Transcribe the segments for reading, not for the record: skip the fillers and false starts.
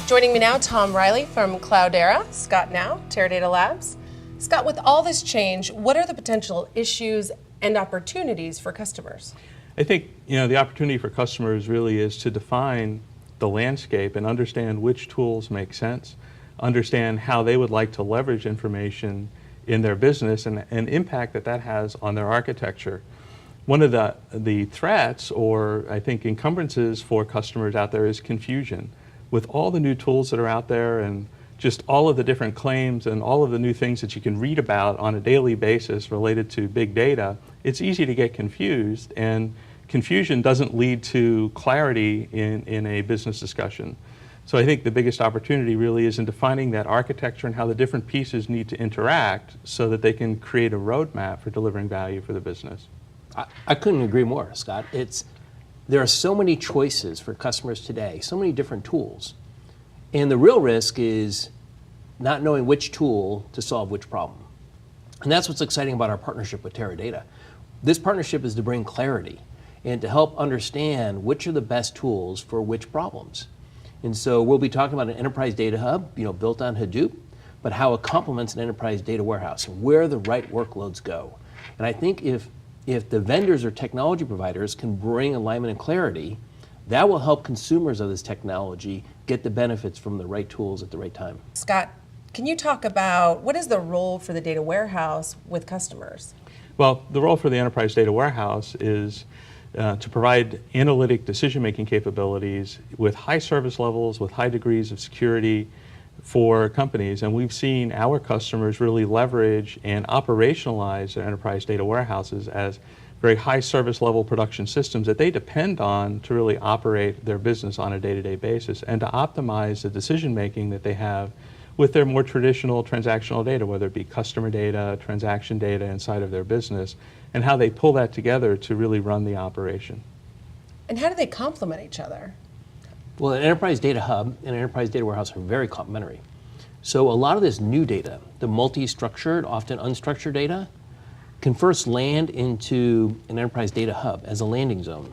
Joining me now, Tom Reilly from Cloudera, Scott Gnau, Teradata Labs. Scott, with all this change, what are the potential issues and opportunities for customers? I think the opportunity for customers really is to define the landscape and understand which tools make sense, understand how they would like to leverage information in their business and impact that has on their architecture. One of the threats, or I think encumbrances for customers out there, is confusion. With all the new tools that are out there and just all of the different claims and all of the new things that you can read about on a daily basis related to big data, it's easy to get confused, and confusion doesn't lead to clarity in a business discussion. So I think the biggest opportunity really is in defining that architecture and how the different pieces need to interact so that they can create a roadmap for delivering value for the business. I couldn't agree more, Scott. There are so many choices for customers today, so many different tools. And the real risk is not knowing which tool to solve which problem. And that's what's exciting about our partnership with Teradata. This partnership is to bring clarity and to help understand which are the best tools for which problems. And so we'll be talking about an enterprise data hub, built on Hadoop, but how it complements an enterprise data warehouse and where the right workloads go. And I think if the vendors or technology providers can bring alignment and clarity, that will help consumers of this technology get the benefits from the right tools at the right time. Scott, can you talk about what is the role for the data warehouse with customers? Well, the role for the enterprise data warehouse is to provide analytic decision-making capabilities with high service levels, with high degrees of security for companies. And we've seen our customers really leverage and operationalize their enterprise data warehouses as very high service level production systems that they depend on to really operate their business on a day-to-day basis and to optimize the decision-making that they have with their more traditional transactional data, whether it be customer data, transaction data inside of their business, and how they pull that together to really run the operation. And how do they complement each other? Well, an enterprise data hub and an enterprise data warehouse are very complementary. So a lot of this new data, the multi-structured, often unstructured data, can first land into an enterprise data hub as a landing zone.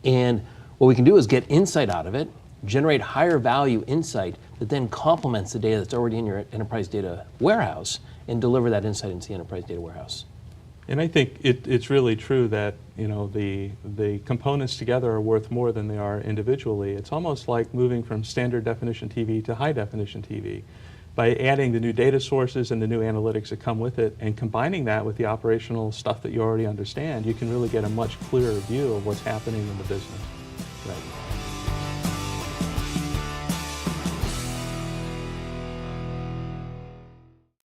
And what we can do is get insight out of it, generate higher value insight that then complements the data that's already in your enterprise data warehouse and deliver that insight into the enterprise data warehouse. And I think it's really true that the components together are worth more than they are individually. It's almost like moving from standard definition TV to high definition TV. By adding the new data sources and the new analytics that come with it and combining that with the operational stuff that you already understand, you can really get a much clearer view of what's happening in the business. Right.